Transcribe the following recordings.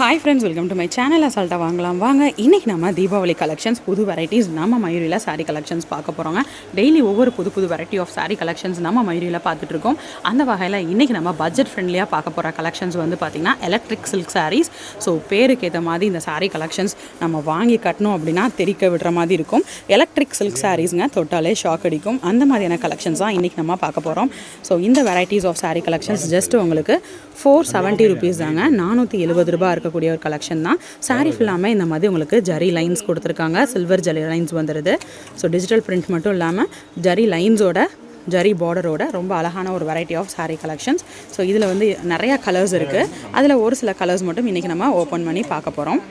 Hi friends, welcome to my channel. அசால்ட்டா வாங்கலாம் வாங்க. இன்னைக்கு நம்ம தீபாவளி கலெக்ஷன்ஸ் புது வெரைட்டிஸ் நம்ம மயூரில saree கலெக்ஷன்ஸ் பார்க்க போறோங்க. டெய்லி ஒவ்வொரு புது வெரைட்டி ஆஃப் saree கலெக்ஷன்ஸ் நம்ம மயூரில பார்த்துட்டு இருக்கோம். அந்த வகையில் இன்னைக்கு நம்ம பட்ஜெட் ஃப்ரெண்ட்லியா பார்க்க போற கலெக்ஷன்ஸ் வந்து பாத்தீங்கன்னா எலக்ட்ரிக் சில்க் sarees. ஸோ பேருக்கு ஏற்ற மாதிரி இந்த saree கலெக்ஷன்ஸ் நம்ம வாங்கி கட்டணும் அப்படின்னா தெரிக்க விடுற மாதிரி இருக்கும். எலக்ட்ரிக் சில்க் sareesங்க தொட்டாலே ஷாக் அடிக்கும். அந்த மாதிரியான கலெக்ஷன்ஸ் தான் இன்னைக்கு நம்ம பார்க்க போறோம். ஸோ இந்த varieties of saree collections just உங்களுக்கு 470 rupees தாங்க. 470 ரூபாய் இருக்கக்கூடிய ஒரு கலெக்ஷன் தான். சாரீ ஃபுல்லாமே இந்த மாதிரி உங்களுக்கு ஜரி லைன்ஸ் கொடுத்துருக்காங்க. சில்வர் ஜரி லைன்ஸ் வந்துடுது. ஸோ டிஜிட்டல் பிரிண்ட் மட்டும் இல்லாமல் ஜரி லைன்ஸோட ஜரி பார்டரோட ரொம்ப அழகான ஒரு variety of saree collections. So இதில் வந்து நிறையா கலர்ஸ் இருக்குது. அதில் ஒரு சில கலர்ஸ் மட்டும் இன்றைக்கி நம்ம ஓப்பன் பண்ணி பார்க்க போகிறோம்.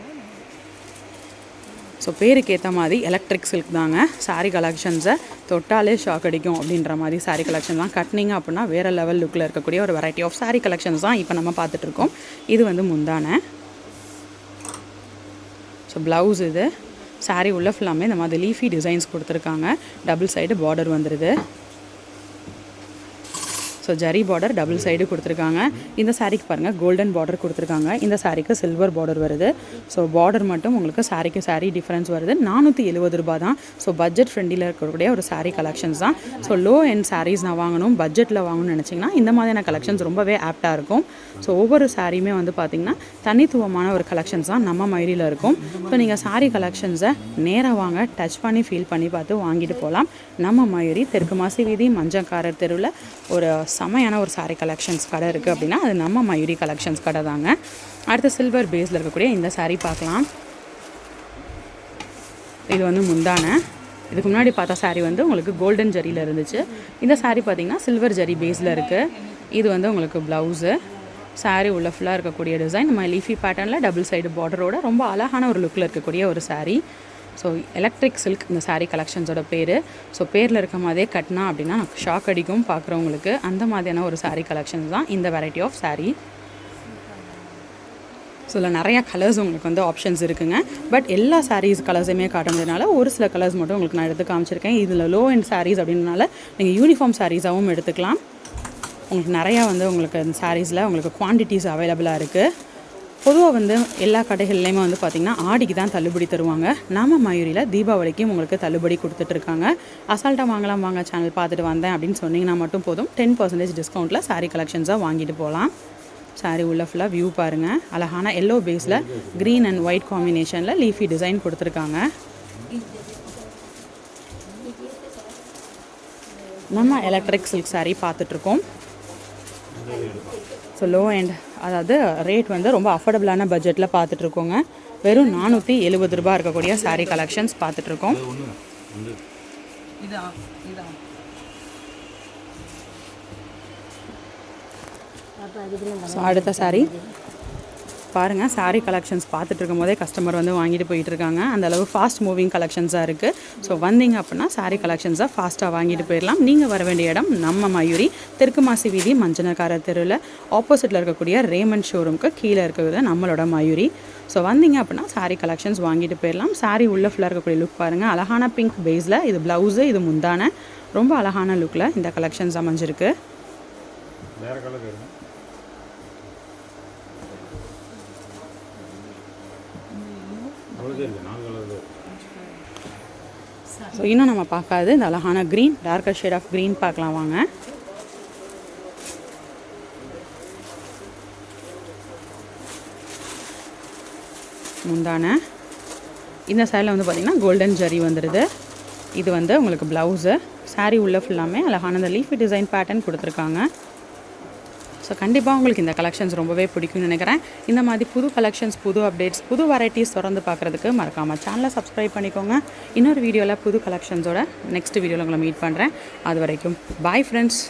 ஸோ பேருக்கு ஏற்ற மாதிரி எலக்ட்ரிக் சில்க் தாங்க. saree கலெக்ஷன்ஸை தொட்டாலே ஷாக் அடிக்கும் அப்படின்ற மாதிரி saree கலெக்ஷன் தான். கட்டினீங்க அப்படின்னா வேறு லெவல் லுக்கில் இருக்கக்கூடிய ஒரு வெரைட்டி ஆஃப் saree கலெக்ஷன்ஸ் தான் இப்போ நம்ம பார்த்துட்ருக்கோம். இது வந்து முந்தானை. ஸோ ப்ளவுஸ் இது. saree உள்ள ஃபுல்லாமே இந்த மாதிரி லீஃபி டிசைன்ஸ் கொடுத்துருக்காங்க. டபுள் சைடு பார்டர் வந்துடுது. So zari border double side கொடுத்துருக்காங்க. இந்த சாரீக்கு பாருங்கள் கோல்டன் பார்டர் கொடுத்துருக்காங்க. இந்த சாரீக்கு சில்வர் பார்டர் வருது. ஸோ பார்டர் மட்டும் உங்களுக்கு சாரீக்கு சாரீ டிஃப்ரென்ஸ் வருது. 470 ரூபா தான். ஸோ பட்ஜெட் ஃப்ரெண்டில் இருக்கக்கூடிய ஒரு saree கலெக்ஷன்ஸ் தான். ஸோ லோ எண்ட் sarees நான் வாங்கணும் பட்ஜெட்டில் வாங்கணும்னு நினச்சிங்கன்னா இந்த மாதிரியான கலெக்ஷன்ஸ் ரொம்பவே ஆப்டாக இருக்கும். ஸோ ஒவ்வொரு சாரியுமே வந்து பார்த்திங்கன்னா தனித்துவமான ஒரு கலெக்ஷன்ஸ் தான் நம்ம மயூரியில் இருக்கும். ஸோ நீங்கள் saree கலெக்ஷன்ஸை நேராக வாங்க டச் பண்ணி ஃபீல் பண்ணி பார்த்து வாங்கிட்டு போகலாம். நம்ம மயூரி தெற்கு மாசி வீதி மஞ்சக்காரர் தெருவில் ஒரு செமையான ஒரு saree கலெக்ஷன்ஸ் கடை இருக்குது அப்படின்னா அது நம்ம மயூரி கலெக்ஷன்ஸ் கடை தாங்க. அடுத்து சில்வர் பேஸில் இருக்கக்கூடிய இந்த saree பார்க்கலாம். இது வந்து முந்தானை. இதுக்கு முன்னாடி பார்த்த saree வந்து உங்களுக்கு கோல்டன் ஜரியில் இருந்துச்சு. இந்த saree பார்த்திங்கன்னா சில்வர் ஜரி பேஸில் இருக்குது. இது வந்து உங்களுக்கு ப்ளவுஸு. saree உள்ள ஃபுல்லாக இருக்கக்கூடிய டிசைன் நம்ம லீஃபி பேட்டர்னில் டபுள் சைடு பார்டரோட ரொம்ப அழகான ஒரு லுக்கில் இருக்கக்கூடிய ஒரு saree. ஸோ எலக்ட்ரிக் சில்க் இந்த saree கலெக்ஷன்ஸோட பேர். ஸோ பேரில் இருக்க மாதிரியே கட்டினா அப்படின்னா ஷாக் அடிக்கும் பார்க்குறவங்களுக்கு. அந்த மாதிரியான ஒரு saree கலெக்ஷன்ஸ் தான் இந்த வெரைட்டி ஆஃப் saree. ஸோ இதில் நிறையா கலர்ஸ் உங்களுக்கு வந்து ஆப்ஷன்ஸ் இருக்குங்க. பட் எல்லா sarees கலர்ஸுமே காட்டுறதுனால ஒரு சில கலர்ஸ் மட்டும் உங்களுக்கு நான் எடுத்து காமிச்சிருக்கேன். இதில் லோ எண்ட் sarees அப்படின்றனால நீங்கள் யூனிஃபார்ம் sareeஸாகவும் எடுத்துக்கலாம். உங்களுக்கு நிறையா வந்து உங்களுக்கு இந்த sareesல உங்களுக்கு குவான்டிட்டிஸ் அவைலபிளாக இருக்குது. பொதுவாக வந்து எல்லா கடைகள்லேயுமே வந்து பார்த்திங்கன்னா ஆடிக்கு தான் தள்ளுபடி தருவாங்க. நம்ம மயூரியில் தீபாவளிக்கும் உங்களுக்கு தள்ளுபடி கொடுத்துட்ருக்காங்க. அசால்ட்டாக வாங்கலாம் வாங்க சேனல் பார்த்துட்டு வந்தேன் அப்படின்னு சொன்னிங்கன்னா மட்டும் போதும் 10% டிஸ்கவுண்ட்டில் saree கலெக்ஷன்ஸாக வாங்கிட்டு போகலாம். saree உள்ள ஃபுல்லாக வியூ பாருங்கள். அழகான எல்லோ பேஸில் க்ரீன் அண்ட் ஒயிட் காம்பினேஷனில் லீஃபி டிசைன் கொடுத்துருக்காங்க. நம்ம எலக்ட்ரிக் சில்க் saree பார்த்துட்ருக்கோம். ஸோ லோ அண்ட் அதாவது ரேட் வந்து ரொம்ப அஃபோர்டபுளான பட்ஜெட்டில் பார்த்துட்ருக்கோங்க. வெறும் 470 ரூபா இருக்கக்கூடிய saree கலெக்ஷன்ஸ் பார்த்துட்ருக்கோம். ஸோ அடுத்த saree பாருங்கள். saree கலெக்ஷன்ஸ் பார்த்துட்டு இருக்கும் போதே கஸ்டமர் வந்து வாங்கிட்டு போயிட்டுருக்காங்க. அந்தளவு ஃபாஸ்ட் மூவிங் கலெக்ஷன்ஸாக இருக்குது. ஸோ வந்தீங்க அப்படின்னா saree கலெக்ஷன்ஸை ஃபாஸ்ட்டாக வாங்கிட்டு போயிடலாம். நீங்கள் வர வேண்டிய இடம் நம்ம மயூரி தெற்கு மாசி வீதி மஞ்சனக்காரர் தெருவில் ஆப்போசிட்டில் இருக்கக்கூடிய ரேமண்ட் ஷோரூமுக்கு கீழே இருக்கிறது நம்மளோட மயூரி. ஸோ வந்தீங்க அப்படின்னா saree கலெக்ஷன்ஸ் வாங்கிட்டு போயிடலாம். saree உள்ள ஃபுல்லாக இருக்கக்கூடிய லுக் பாருங்கள். அழகான பிங்க் பேஸில் இது ப்ளவுஸு, இது முந்தானை. ரொம்ப அழகான லுக்கில் இந்த கலெக்ஷன்ஸ் அமைஞ்சிருக்கு. ஸோ இன்னும் நம்ம பார்க்காது இந்த அழகான green darker shade of green பார்க்கலாம் வாங்க. முந்தானை. இந்த சைடில் வந்து பார்த்திங்கன்னா கோல்டன் ஜரி வந்துடுது. இது வந்து உங்களுக்கு ப்ளவுஸு. saree உள்ள ஃபுல்லாமே அழகான இந்த லீஃபி டிசைன் பேட்டர்ன் கொடுத்துருக்காங்க. ஸோ கண்டிப்பாக உங்களுக்கு இந்த கலெக்ஷன்ஸ் ரொம்பவே பிடிக்கும்னு நினைக்கிறேன். இந்த மாதிரி புது கலெக்ஷன்ஸ், புது அப்டேட்ஸ், புது வெரைட்டிஸ் தொடர்ந்து பார்க்குறதுக்கு மறக்காமல் சேனலை சப்ஸ்கிரைப் பண்ணிக்கோங்க. இன்னொரு வீடியோவில் புது கலெக்ஷன்ஸோட நெக்ஸ்ட் வீடியோவில் உங்களை மீட் பண்ணுறேன். அது வரைக்கும் பாய் ஃப்ரெண்ட்ஸ்.